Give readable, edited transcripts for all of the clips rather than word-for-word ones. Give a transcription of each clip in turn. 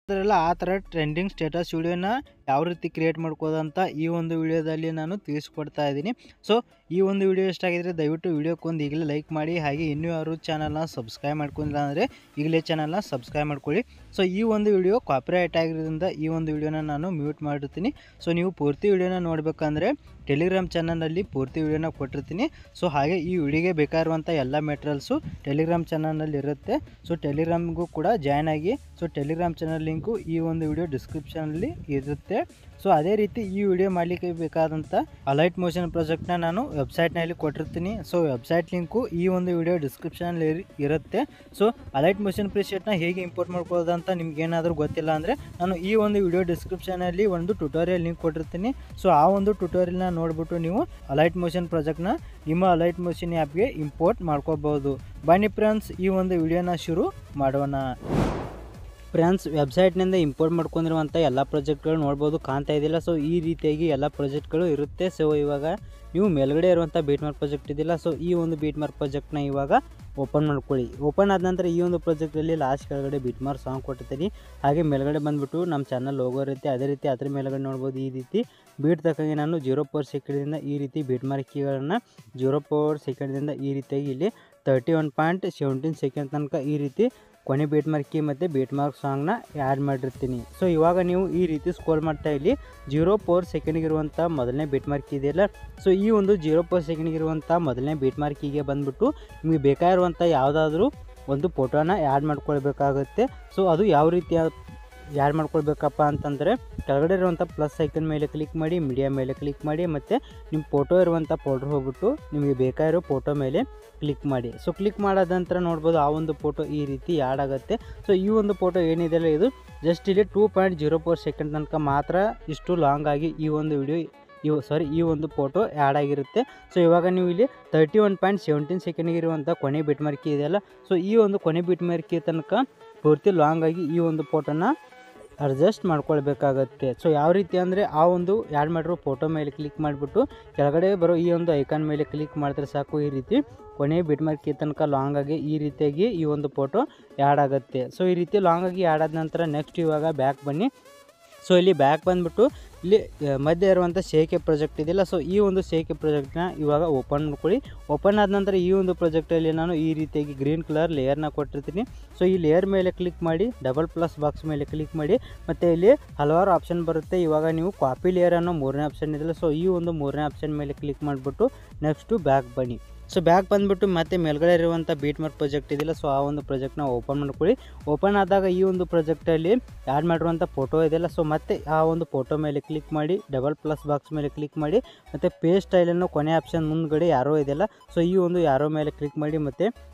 ಅದರಲ್ಲ ಆ ಥರ trending status ವಿಡಿಯೋನ ಯಾವ ರೀತಿ ಕ್ರಿಯೇಟ್ ಮಾಡ್ಕೋದಂತ ಈ ಒಂದು ವಿಡಿಯೋದಲ್ಲಿ ನಾನು ತಿಳಿಸ್ಕೊಡ್ತಾ ಇದ್ದೀನಿ. ಸೊ ಈ ಒಂದು ವಿಡಿಯೋ ಇಷ್ಟ ಆಗಿದ್ರೆ ದಯವಿಟ್ಟು ವಿಡಿಯೋಕ್ಕೊಂದು ಈಗಲೇ ಲೈಕ್ ಮಾಡಿ, ಹಾಗೆ ಇನ್ನೂ ಯಾರು ಚಾನಲ್ನ ಸಬ್ಸ್ಕ್ರೈಬ್ ಮಾಡ್ಕೊಂಡಿಲ್ಲ ಅಂದರೆ ಈಗಲೇ ಚಾನಲ್ನ ಸಬ್ಸ್ಕ್ರೈಬ್ ಮಾಡ್ಕೊಳ್ಳಿ. ಸೊ ಈ ಒಂದು ವಿಡಿಯೋ ಕಾಪಿರೈಟ್ ಆಗಿರೋದ್ರಿಂದ ಈ ಒಂದು ವಿಡಿಯೋನ ನಾನು ಮ್ಯೂಟ್ ಮಾಡಿರ್ತೀನಿ. ಸೊ ನೀವು ಪೂರ್ತಿ ವಿಡಿಯೋನ ನೋಡಬೇಕಂದ್ರೆ ಟೆಲಿಗ್ರಾಮ್ ಚಾನಲ್ನಲ್ಲಿ ಪೂರ್ತಿ ವಿಡಿಯೋನ ಕೊಟ್ಟಿರ್ತೀನಿ. ಸೊ ಹಾಗೆ ಈ ವಿಡಿಯೋಗೆ ಬೇಕಾಗಿರುವಂಥ ಎಲ್ಲ ಮೆಟೀರಿಯಲ್ಸು ಟೆಲಿಗ್ರಾಮ್ ಚಾನಲ್ನಲ್ಲಿ ಇರುತ್ತೆ. ಸೊ ಟೆಲಿಗ್ರಾಮ್ಗೂ ಕೂಡ ಜಾಯ್ನ್ ಆಗಿ. ಸೊ ಟೆಲಿಗ್ರಾಮ್ ಚಾನಲ್ ಲಿಂಕು ಈ ಒಂದು ವಿಡಿಯೋ ಡಿಸ್ಕ್ರಿಪ್ಷನಲ್ಲಿ ಇರುತ್ತೆ. ಸೊ ಅದೇ ರೀತಿ ಈ ವಿಡಿಯೋ ಮಾಡಲಿಕ್ಕೆ ಬೇಕಾದಂಥ ಅಲೈಟ್ ಮೋಷನ್ ಪ್ರಾಜೆಕ್ಟ್ನ ನಾನು ವೆಬ್ಸೈಟ್ನಲ್ಲಿ ಕೊಟ್ಟಿರ್ತೀನಿ. ಸೊ ವೆಬ್ಸೈಟ್ ಲಿಂಕು ಈ ಒಂದು ವಿಡಿಯೋ ಡಿಸ್ಕ್ರಿಪ್ಷನಲ್ಲಿ ಇರುತ್ತೆ. ಸೊ ಅಲೈಟ್ ಮೋಷನ್ ಪ್ರಿಸೆಟ್ನ ಹೇಗೆ ಇಂಪೋರ್ಟ್ ಮಾಡ್ಕೊಳ್ಳೋದಂತ ನಿಮ್ಗೆ ಏನಾದರೂ ಗೊತ್ತಿಲ್ಲ ಅಂದರೆ ನಾನು ಈ ಒಂದು ವಿಡಿಯೋ ಡಿಸ್ಕ್ರಿಪ್ಷನಲ್ಲಿ ಒಂದು ಟ್ಯುಟೋರಿಯಲ್ ಲಿಂಕ್ ಕೊಟ್ಟಿರ್ತೀನಿ. ಸೊ ಆ ಒಂದು ಟ್ಯುಟೋರಿಯಲ್ನ ನೋಡಿಬಿಟ್ಟು ನೀವು ಅಲೈಟ್ ಮೋಷನ್ ಪ್ರಾಜೆಕ್ಟ್ನ ನಿಮ್ಮ ಅಲೈಟ್ ಮೋಷನ್ ಆ್ಯಪ್ಗೆ ಇಂಪೋರ್ಟ್ ಮಾಡ್ಕೋಬಹುದು. ಬನ್ನಿ ಫ್ರೆಂಡ್ಸ್, ಈ ಒಂದು ವಿಡಿಯೋನ ಶುರು ಮಾಡೋಣ. ಫ್ರೆಂಡ್ಸ್, ವೆಬ್ಸೈಟ್ನಿಂದ ಇಂಪೋರ್ಟ್ ಮಾಡ್ಕೊಂಡಿರುವಂಥ ಎಲ್ಲ ಪ್ರಾಜೆಕ್ಟ್ಗಳು ನೋಡ್ಬೋದು, ಕಾಣ್ತಾ ಇದ್ದಿಲ್ಲ. ಸೊ ಈ ರೀತಿಯಾಗಿ ಎಲ್ಲ ಪ್ರಾಜೆಕ್ಟ್ಗಳು ಇರುತ್ತೆ. ಸೊ ಇವಾಗ ನೀವು ಮೇಲ್ಗಡೆ ಇರುವಂಥ ಬೀಟ್ಮಾರ್ಕ್ ಪ್ರಾಜೆಕ್ಟ್ ಇದೆಯಲ್ಲ, ಸೊ ಈ ಒಂದು ಬೀಟ್ಮಾರ್ಕ್ ಪ್ರಾಜೆಕ್ಟ್ನ ಇವಾಗ ಓಪನ್ ಮಾಡ್ಕೊಳ್ಳಿ. ಓಪನ್ ಆದ ನಂತರ ಈ ಒಂದು ಪ್ರಾಜೆಕ್ಟಲ್ಲಿ ಲಾಸ್ಟ್ ಕೆಳಗಡೆ ಬೀಟ್ಮಾರ್ಕ್ ಸಾಂಗ್ ಕೊಟ್ಟಿರ್ತೀನಿ. ಹಾಗೆ ಮೇಲ್ಗಡೆ ಬಂದುಬಿಟ್ಟು ನಮ್ಮ ಚಾನಲ್ ಲೋಗೋ ಇರುತ್ತೆ. ಅದೇ ರೀತಿ ಅದ್ರ ಮೇಲ್ಗಡೆ ನೋಡ್ಬೋದು ಈ ರೀತಿ ಬೀಟ್ ತಕ್ಕಂಗೆ ನಾನು 0 ಸೆಕೆಂಡ್ದಿಂದ ಈ ರೀತಿ ಬೀಟ್ಮಾರ್ಕ್ ಕೀಗಳನ್ನು 0 ಸೆಕೆಂಡ್ದಿಂದ ಈ ರೀತಿಯಾಗಿ ಇಲ್ಲಿ 31.17 ಸೆಕೆಂಡ್ ತನಕ ಈ ರೀತಿ ಕೊನೆ ಬೀಟ್ಮಾರ್ಕ್ ಕೀ ಮತ್ತು ಬೀಟ್ಮಾರ್ಕ್ ಸಾಂಗ್ನ ಆ್ಯಡ್ ಮಾಡಿರ್ತೀನಿ. ಸೊ ಇವಾಗ ನೀವು ಈ ರೀತಿ ಸ್ಕ್ರೋಲ್ ಮಾಡ್ತಾ ಇಲ್ಲಿ 0 ಸೆಕೆಂಡ್ಗಿರುವಂಥ ಮೊದಲನೇ ಬೀಟ್ಮಾರ್ಕ್ ಇದೆಯಲ್ಲ, ಸೊ ಈ ಒಂದು 0 ಸೆಕೆಂಡ್ಗಿರುವಂಥ ಮೊದಲನೇ ಬೀಟ್ಮಾರ್ಕ್ ಕೀಗೆ ಬಂದುಬಿಟ್ಟು ನಿಮಗೆ ಬೇಕಾಗಿರುವಂಥ ಯಾವುದಾದ್ರೂ ಒಂದು ಫೋಟೋನ ಆ್ಯಡ್ ಮಾಡ್ಕೊಳ್ಬೇಕಾಗುತ್ತೆ. ಸೊ ಅದು ಯಾವ ರೀತಿ ಆ್ಯಡ್ ಮಾಡ್ಕೊಳ್ಬೇಕಪ್ಪ ಅಂತಂದರೆ ಕೆಳಗಡೆ ಇರುವಂಥ ಪ್ಲಸ್ ಐಕನ್ ಮೇಲೆ ಕ್ಲಿಕ್ ಮಾಡಿ, ಮೀಡಿಯಾ ಮೇಲೆ ಕ್ಲಿಕ್ ಮಾಡಿ, ಮತ್ತು ನಿಮ್ಮ ಫೋಟೋ ಇರುವಂಥ ಫೋಲ್ಡರ್ ಹೋಗ್ಬಿಟ್ಟು ನಿಮಗೆ ಬೇಕಾಗಿರೋ ಫೋಟೋ ಮೇಲೆ ಕ್ಲಿಕ್ ಮಾಡಿ. ಸೊ ಕ್ಲಿಕ್ ಮಾಡಾದ ನಂತರ ನೋಡ್ಬೋದು ಆ ಒಂದು ಫೋಟೋ ಈ ರೀತಿ ಆ್ಯಡ್ ಆಗುತ್ತೆ. ಸೊ ಈ ಒಂದು ಫೋಟೋ ಏನಿದೆಯಲ್ಲ ಇದು ಜಸ್ಟ್ ಇಲ್ಲಿ 2.04 ಸೆಕೆಂಡ್ ತನಕ ಮಾತ್ರ ಇಷ್ಟು ಲಾಂಗ್ ಆಗಿ ಈ ಒಂದು ವಿಡಿಯೋ ಈ ಒಂದು ಫೋಟೋ ಆ್ಯಡ್ ಆಗಿರುತ್ತೆ. ಸೊ ಇವಾಗ ನೀವು ಇಲ್ಲಿ 31.17 ಸೆಕೆಂಡ್ಗಿರುವಂಥ ಕೊನೆ ಬೀಟ್ಮಾರ್ಕ್ ಇದೆಯಲ್ಲ, ಸೊ ಈ ಒಂದು ಕೊನೆ ಬೀಟ್ಮಾರ್ಕ್ ತನಕ ಪೂರ್ತಿ ಲಾಂಗ್ ಆಗಿ ಈ ಒಂದು ಫೋಟೋನ ಅಡ್ಜಸ್ಟ್ ಮಾಡ್ಕೊಳ್ಬೇಕಾಗತ್ತೆ. ಸೊ ಯಾವ ರೀತಿ ಅಂದರೆ ಆ ಒಂದು ಆ್ಯಡ್ ಮಾಡಿರೋ ಫೋಟೋ ಮೇಲೆ ಕ್ಲಿಕ್ ಮಾಡಿಬಿಟ್ಟು ಕೆಳಗಡೆ ಬರೋ ಈ ಒಂದು ಐಕಾನ್ ಮೇಲೆ ಕ್ಲಿಕ್ ಮಾಡಿದ್ರೆ ಸಾಕು, ಈ ರೀತಿ ಕೊನೆ ಬೀಟ್ಮಾರ್ಕ್ ತನಕ ಲಾಂಗ್ ಆಗಿ ಈ ರೀತಿಯಾಗಿ ಈ ಒಂದು ಫೋಟೋ ಆ್ಯಡ್ ಆಗುತ್ತೆ. ಸೊ ಈ ರೀತಿ ಲಾಂಗ್ ಆಗಿ ಆ್ಯಡ್ ಆದ ನಂತರ ನೆಕ್ಸ್ಟ್ ಇವಾಗ ಬ್ಯಾಕ್ ಬನ್ನಿ. ಸೊ ಇಲ್ಲಿ ಬ್ಯಾಕ್ ಬಂದುಬಿಟ್ಟು ಇಲ್ಲಿ ಮಧ್ಯೆ ಇರುವಂಥ ಸೇಕೆ ಪ್ರಾಜೆಕ್ಟ್ ಇದೆಯಲ್ಲ, ಸೊ ಈ ಒಂದು ಸೇಕೆ ಪ್ರಾಜೆಕ್ಟ್ನ ಇವಾಗ ಓಪನ್ ಮಾಡ್ಕೊಳ್ಳಿ. ಓಪನ್ ಆದ ನಂತರ ಈ ಒಂದು ಪ್ರಾಜೆಕ್ಟಲ್ಲಿ ನಾನು ಈ ರೀತಿಯಾಗಿ ಗ್ರೀನ್ ಕಲರ್ ಲೇಯರ್ನ ಕೊಟ್ಟಿರ್ತೀನಿ. ಸೊ ಈ ಲೇಯರ್ ಮೇಲೆ ಕ್ಲಿಕ್ ಮಾಡಿ, ಡಬಲ್ ಪ್ಲಸ್ ಬಾಕ್ಸ್ ಮೇಲೆ ಕ್ಲಿಕ್ ಮಾಡಿ, ಮತ್ತು ಇಲ್ಲಿ ಹಲವಾರು ಆಪ್ಷನ್ ಬರುತ್ತೆ. ಇವಾಗ ನೀವು ಕಾಪಿ ಲೇಯರ್ ಅನ್ನೋ 3ನೇ ಆಪ್ಷನ್ ಇದೆಯಲ್ಲ, ಸೊ ಈ ಒಂದು 3ನೇ ಆಪ್ಷನ್ ಮೇಲೆ ಕ್ಲಿಕ್ ಮಾಡಿಬಿಟ್ಟು ನೆಕ್ಸ್ಟು ಬ್ಯಾಕ್ ಬನ್ನಿ. ಸೊ ಬ್ಯಾಕ್ ಬಂದುಬಿಟ್ಟು ಮತ್ತೆ ಮೇಲ್ಗಡೆ ಇರುವಂಥ ಬೀಟ್ಮಾರ್ಕ್ ಪ್ರಾಜೆಕ್ಟ್ ಇದೆಯಲ್ಲ, ಸೊ ಆ ಒಂದು ಪ್ರಾಜೆಕ್ಟ್ನ ಓಪನ್ ಮಾಡ್ಕೊಳ್ಳಿ. ಓಪನ್ ಆದಾಗ ಈ ಒಂದು ಪ್ರಾಜೆಕ್ಟಲ್ಲಿ ಆ್ಯಡ್ ಮಾಡಿರುವಂಥ ಫೋಟೋ ಇದೆಯಲ್ಲ, ಸೊ ಮತ್ತೆ ಆ ಒಂದು ಫೋಟೋ ಮೇಲೆ ಕ್ಲಿಕ್ ಮಾಡಿ, ಡಬಲ್ ಪ್ಲಸ್ ಬಾಕ್ಸ್ ಮೇಲೆ ಕ್ಲಿಕ್ ಮಾಡಿ, ಮತ್ತು ಪೇಸ್ಟ್ ಸ್ಟೈಲನ್ನು ಕೊನೆ ಆಪ್ಷನ್ ಮುಂದ್ಗಡೆ ಯಾರೋ ಇದೆಯಲ್ಲ, ಸೊ ಈ ಒಂದು ಯಾರೋ ಮೇಲೆ ಕ್ಲಿಕ್ ಮಾಡಿ, ಮತ್ತು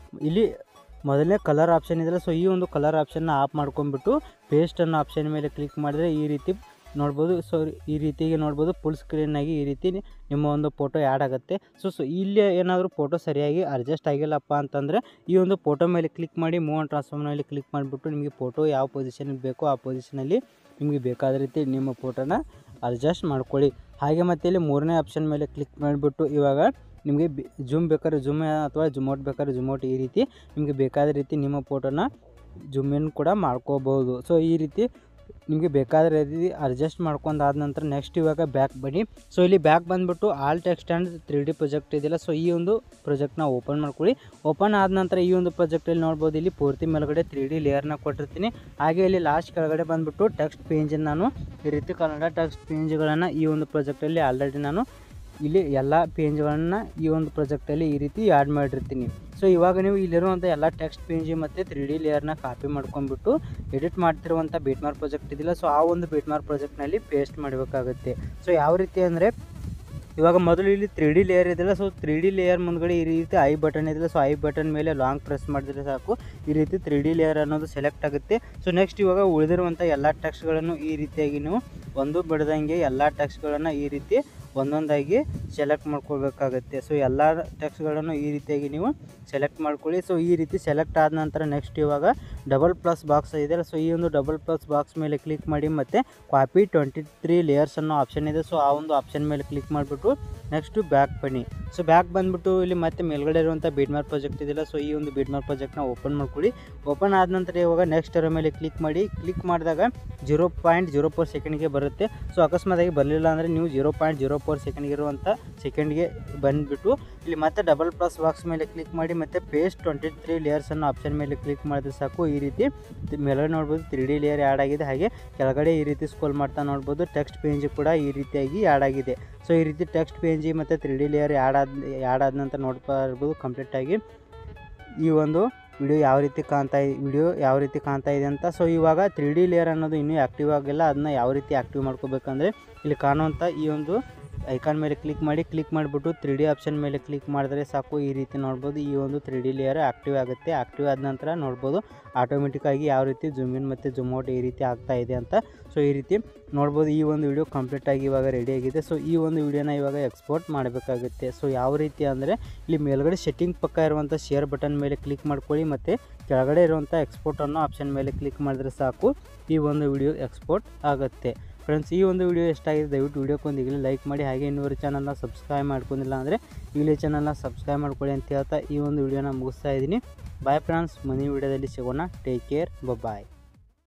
ಇಲ್ಲಿ ಮೊದಲನೇ ಕಲರ್ ಆಪ್ಷನ್ ಇದೆಯಲ್ಲ, ಸೊ ಈ ಒಂದು ಕಲರ್ ಆಪ್ಷನ್ನ ಆಫ್ ಮಾಡ್ಕೊಂಡ್ಬಿಟ್ಟು ಪೇಸ್ಟ್ ಅನ್ನೋ ಆಪ್ಷನ್ ಮೇಲೆ ಕ್ಲಿಕ್ ಮಾಡಿದ್ರೆ ಈ ರೀತಿ ನೋಡ್ಬೋದು. ಸೊ ಈ ರೀತಿಗೆ ನೋಡ್ಬೋದು ಫುಲ್ ಸ್ಕ್ರೀನಾಗಿ ಈ ರೀತಿ ನಿಮ್ಮ ಒಂದು ಫೋಟೋ ಆ್ಯಡ್ ಆಗುತ್ತೆ. ಸೊ ಇಲ್ಲಿ ಏನಾದರೂ ಫೋಟೋ ಸರಿಯಾಗಿ ಅಡ್ಜಸ್ಟ್ ಆಗಿಲ್ಲಪ್ಪ ಅಂತಂದರೆ ಈ ಒಂದು ಫೋಟೋ ಮೇಲೆ ಕ್ಲಿಕ್ ಮಾಡಿ, ಮೂವ್ ಆ್ಯಂಡ್ ಟ್ರಾನ್ಸ್ಫಾರ್ಮ್ ಮೇಲೆ ಕ್ಲಿಕ್ ಮಾಡಿಬಿಟ್ಟು ನಿಮಗೆ ಫೋಟೋ ಯಾವ ಪೊಸಿಷನ್ಗೆ ಬೇಕೋ ಆ ಪೊಸಿಷನಲ್ಲಿ ನಿಮಗೆ ಬೇಕಾದ ರೀತಿ ನಿಮ್ಮ ಫೋಟೋನ ಅಡ್ಜಸ್ಟ್ ಮಾಡ್ಕೊಳ್ಳಿ. ಹಾಗೆ ಮತ್ತು ಇಲ್ಲಿ 3ನೇ ಆಪ್ಷನ್ ಮೇಲೆ ಕ್ಲಿಕ್ ಮಾಡಿಬಿಟ್ಟು ಇವಾಗ ನಿಮಗೆ ಜೂಮ್ ಬೇಕಾದ್ರೆ ಜೂಮ್ ಅಥವಾ ಜುಮೌಟ್ ಬೇಕಾದ್ರೆ ಜುಮೌಟ್ ಈ ರೀತಿ ನಿಮಗೆ ಬೇಕಾದ ರೀತಿ ನಿಮ್ಮ ಫೋಟೋನ ಜೂಮ್ ಇನ್ ಕೂಡ ಮಾಡ್ಕೋಬೋದು. ಸೊ ಈ ರೀತಿ ನಿಮಗೆ ಬೇಕಾದ ರೀತಿ ಅಡ್ಜಸ್ಟ್ ಮಾಡ್ಕೊಂಡಾದ ನಂತರ ನೆಕ್ಸ್ಟ್ ಇವಾಗ ಬ್ಯಾಕ್ ಬನ್ನಿ. ಸೊ ಇಲ್ಲಿ ಬ್ಯಾಕ್ ಬಂದುಬಿಟ್ಟು all text and 3D project ಇದೆಯಲ್ಲ, ಸೊ ಈ ಒಂದು ಪ್ರಾಜೆಕ್ಟ್ನ ಓಪನ್ ಮಾಡ್ಕೊಳ್ಳಿ. ಓಪನ್ ಆದ ನಂತರ ಈ ಒಂದು ಪ್ರಾಜೆಕ್ಟಲ್ಲಿ ನೋಡ್ಬೋದು ಇಲ್ಲಿ ಪೂರ್ತಿ ಮೇಲ್ಗಡೆ 3D ಲೇಯರ್ನ ಕೊಟ್ಟಿರ್ತೀನಿ. ಹಾಗೆ ಇಲ್ಲಿ ಲಾಸ್ಟ್ ಕೆಳಗಡೆ ಬಂದುಬಿಟ್ಟು ಟೆಕ್ಸ್ಟ್ ಪೇಂಜನ್ನು ನಾನು ಈ ರೀತಿ ಕನ್ನಡ ಟೆಕ್ಸ್ಟ್ ಪೇಂಜ್ಗಳನ್ನು ಈ ಒಂದು ಪ್ರಾಜೆಕ್ಟಲ್ಲಿ ಆಲ್ರೆಡಿ ನಾನು ಇಲ್ಲಿ ಎಲ್ಲ ಪೇಂಜ್ಗಳನ್ನು ಈ ಒಂದು ಪ್ರಾಜೆಕ್ಟಲ್ಲಿ ಈ ರೀತಿ ಆ್ಯಡ್ ಮಾಡಿರ್ತೀನಿ. ಸೊ ಇವಾಗ ನೀವು ಇಲ್ಲಿರುವಂಥ ಎಲ್ಲ ಟೆಕ್ಸ್ಟ್ ಪೇಂಜ್ ಮತ್ತು 3D ಲೇಯರ್ನ ಕಾಪಿ ಮಾಡ್ಕೊಂಡ್ಬಿಟ್ಟು ಎಡಿಟ್ ಮಾಡ್ತಿರುವಂಥ ಬೀಟ್ಮಾರ್ಕ್ ಪ್ರಾಜೆಕ್ಟ್ ಇದೆಯಲ್ಲ, ಸೊ ಆ ಒಂದು ಬೀಟ್ಮಾರ್ಕ್ ಪ್ರಾಜೆಕ್ಟ್ನಲ್ಲಿ ಪೇಸ್ಟ್ ಮಾಡಬೇಕಾಗುತ್ತೆ. ಸೊ ಯಾವ ರೀತಿ ಅಂದರೆ ಇವಾಗ ಮೊದಲು ಇಲ್ಲಿ 3D ಲೇಯರ್ ಇದೆಯಲ್ಲ, ಸೊ 3D ಲೇಯರ್ ಮುಂದ್ಗಡೆ ಈ ರೀತಿ ಐ ಬಟನ್ ಇದೆಯಲ್ಲ, ಸೊ ಐ ಬಟನ್ ಮೇಲೆ ಲಾಂಗ್ ಪ್ರೆಸ್ ಮಾಡಿದ್ರೆ ಸಾಕು ಈ ರೀತಿ 3D ಲೇಯರ್ ಅನ್ನೋದು ಸೆಲೆಕ್ಟ್ ಆಗುತ್ತೆ. ಸೊ ನೆಕ್ಸ್ಟ್ ಇವಾಗ ಉಳಿದಿರುವಂಥ ಎಲ್ಲ ಟೆಕ್ಸ್ಟ್ಗಳನ್ನು ಈ ರೀತಿಯಾಗಿ ನೀವು ಒಂದು ಬಿಡದಂಗೆ ಎಲ್ಲ ಟೆಕ್ಸ್ಟ್ಗಳನ್ನು ಈ ರೀತಿ ಒಂದೊಂದಾಗಿ ಸೆಲೆಕ್ಟ್ ಮಾಡ್ಕೊಳ್ಬೇಕಾಗತ್ತೆ. ಸೊ ಎಲ್ಲ ಟೆಕ್ಸ್ಟ್ಗಳನ್ನು ಈ ರೀತಿಯಾಗಿ ನೀವು ಸೆಲೆಕ್ಟ್ ಮಾಡ್ಕೊಳ್ಳಿ. ಸೊ ಈ ರೀತಿ ಸೆಲೆಕ್ಟ್ ಆದ ನಂತರ ನೆಕ್ಸ್ಟ್ ಇವಾಗ ಡಬಲ್ ಪ್ಲಸ್ ಬಾಕ್ಸ್ ಇದೆಯಲ್ಲ, ಸೊ ಈ ಒಂದು ಡಬಲ್ ಪ್ಲಸ್ ಬಾಕ್ಸ್ ಮೇಲೆ ಕ್ಲಿಕ್ ಮಾಡಿ, ಮತ್ತು ಕಾಪಿ 23 ಲೇಯರ್ಸ್ ಅನ್ನೋ ಆಪ್ಷನ್ ಇದೆ, ಸೊ ಆ ಒಂದು ಆಪ್ಷನ್ ಮೇಲೆ ಕ್ಲಿಕ್ ಮಾಡಿಬಿಟ್ಟು ನೆಕ್ಸ್ಟು ಬ್ಯಾಕ್ ಬನ್ನಿ. ಸೊ ಬ್ಯಾಕ್ ಬಂದುಬಿಟ್ಟು ಇಲ್ಲಿ ಮತ್ತೆ ಮೇಲ್ಗಡೆ ಇರುವಂಥ ಬೀಡ್ಮಾರ್ಕ್ ಪ್ರಾಜೆಕ್ಟ್ ಇದೆಯಲ್ಲ, ಸೊ ಈ ಒಂದು ಬೀಡ್ಮಾರ್ಕ್ ಪ್ರಾಜೆಕ್ಟ್ನ ಓಪನ್ ಮಾಡ್ಕೊಳ್ಳಿ. ಓಪನ್ ಆದ ನಂತರ ಇವಾಗ ನೆಕ್ಸ್ಟ್ ಇರೋ ಮೇಲೆ ಕ್ಲಿಕ್ ಮಾಡಿ. ಕ್ಲಿಕ್ ಮಾಡಿದಾಗ 0.04 ಸೆಕೆಂಡ್ಗೆ ಬರುತ್ತೆ. ಸೊ ಅಕಸ್ಮಾತಾಗಿ ಬರಲಿಲ್ಲ ಅಂದರೆ ನೀವು 0.04 ಸೆಕೆಂಡ್ಗೆ ಇರುವಂಥ ಸೆಕೆಂಡ್ಗೆ ಬಂದುಬಿಟ್ಟು ಇಲ್ಲಿ ಮತ್ತೆ ಡಬಲ್ ಪ್ಲಸ್ ಬಾಕ್ಸ್ ಮೇಲೆ ಕ್ಲಿಕ್ ಮಾಡಿ ಮತ್ತು ಪೇಸ್ಟ್ 23 ಲೇಯರ್ಸ್ ಅನ್ನೋ ಆಪ್ಷನ್ ಮೇಲೆ ಕ್ಲಿಕ್ ಮಾಡಿದ್ರೆ ಸಾಕು. ಈ ರೀತಿ ಮೇಲ್ಗಡೆ ನೋಡ್ಬೋದು 3D ಲೇಯರ್ ಆ್ಯಡ್ ಆಗಿದೆ. ಹಾಗೆ ಕೆಳಗಡೆ ಈ ರೀತಿ ಸ್ಕ್ರೋಲ್ ಮಾಡ್ತಾ ನೋಡ್ಬೋದು ಟೆಕ್ಸ್ಟ್ ಪೇಜ್ ಕೂಡ ಈ ರೀತಿಯಾಗಿ ಆ್ಯಡ್ ಆಗಿದೆ. ಸೊ ಈ ರೀತಿ ಟೆಕ್ಸ್ಟ್ ಪೇಜ್ ಮತ್ತು 3D ಲೇಯರ್ ಆ್ಯಡ್ ಆದ ನಂತರ ನೋಡ್ತಾ ಇರ್ಬೋದು ಕಂಪ್ಲೀಟಾಗಿ ಈ ಒಂದು ವಿಡಿಯೋ ಯಾವ ರೀತಿ ಕಾಣ್ತಾ ಇದೆ ಅಂತ. ಸೊ ಇವಾಗ 3D ಲೇಯರ್ ಅನ್ನೋದು ಇನ್ನೂ ಆ್ಯಕ್ಟಿವ್ ಆಗಿಲ್ಲ. ಅದನ್ನ ಯಾವ ರೀತಿ ಆ್ಯಕ್ಟಿವ್ ಮಾಡ್ಕೋಬೇಕಂದ್ರೆ ಇಲ್ಲಿ ಕಾಣುವಂಥ ಈ ಒಂದು ಐಕಾನ್ ಮೇಲೆ ಕ್ಲಿಕ್ ಮಾಡಿ. ಕ್ಲಿಕ್ ಮಾಡಿಬಿಟ್ಟು 3D ಆಪ್ಷನ್ ಮೇಲೆ ಕ್ಲಿಕ್ ಮಾಡಿದ್ರೆ ಸಾಕು. ಈ ರೀತಿ ನೋಡ್ಬೋದು ಈ ಒಂದು 3D ಲೇಯರ್ ಆ್ಯಕ್ಟಿವ್ ಆಗುತ್ತೆ. ಆ್ಯಕ್ಟಿವ್ ಆದ ನಂತರ ನೋಡ್ಬೋದು ಆಟೋಮೆಟಿಕ್ಕಾಗಿ ಯಾವ ರೀತಿ ಜೂಮ್ ಇನ್ ಮತ್ತು ಜೂಮ್ ಔಟ್ ಈ ರೀತಿ ಆಗ್ತಾ ಇದೆ ಅಂತ. ಸೊ ಈ ರೀತಿ ನೋಡ್ಬೋದು ಈ ಒಂದು ವಿಡಿಯೋ ಕಂಪ್ಲೀಟಾಗಿ ಇವಾಗ ರೆಡಿಯಾಗಿದೆ. ಸೊ ಈ ಒಂದು ವಿಡಿಯೋನ ಇವಾಗ ಎಕ್ಸ್ಪೋರ್ಟ್ ಮಾಡಬೇಕಾಗುತ್ತೆ. ಸೊ ಯಾವ ರೀತಿ ಅಂದರೆ ಇಲ್ಲಿ ಮೇಲ್ಗಡೆ ಸೆಟ್ಟಿಂಗ್ ಪಕ್ಕ ಇರುವಂಥ ಶೇರ್ ಬಟನ್ ಮೇಲೆ ಕ್ಲಿಕ್ ಮಾಡ್ಕೊಳ್ಳಿ ಮತ್ತು ಕೆಳಗಡೆ ಇರುವಂಥ ಎಕ್ಸ್ಪೋರ್ಟ್ ಅನ್ನೋ ಆಪ್ಷನ್ ಮೇಲೆ ಕ್ಲಿಕ್ ಮಾಡಿದ್ರೆ ಸಾಕು. ಈ ಒಂದು ವಿಡಿಯೋ ಎಕ್ಸ್ಪೋರ್ಟ್ ಆಗುತ್ತೆ. ಫ್ರೆಂಡ್ಸ್, ಈ ಒಂದು ವಿಡಿಯೋ ಎಷ್ಟಾಗಿದೆ ದಯವಿಟ್ಟು ವಿಡಿಯೋಕ್ಕೊಂದು ಈಗಲೇ ಲೈಕ್ ಮಾಡಿ. ಹಾಗೆ ಇನ್ನೂರು ಚಾನಲ್ನ ಸಬ್ಸ್ಕ್ರೈಬ್ ಮಾಡ್ಕೊಂಡಿಲ್ಲ ಅಂದರೆ ಈಗಲೇ ಚಾನಲ್ನ ಸಬ್ಸ್ಕ್ರೈಬ್ ಮಾಡ್ಕೊಳ್ಳಿ ಅಂತ ಹೇಳ್ತಾ ಈ ಒಂದು ವಿಡಿಯೋನ ಮುಗಿಸ್ತಾ ಇದ್ದೀನಿ. ಬಾಯ್ ಫ್ರೆಂಡ್ಸ್, ಮುಂದಿನ ವಿಡಿಯೋದಲ್ಲಿ ಸಿಗೋಣ. ಟೇಕ್ ಕೇರ್, ಬಾಯ್.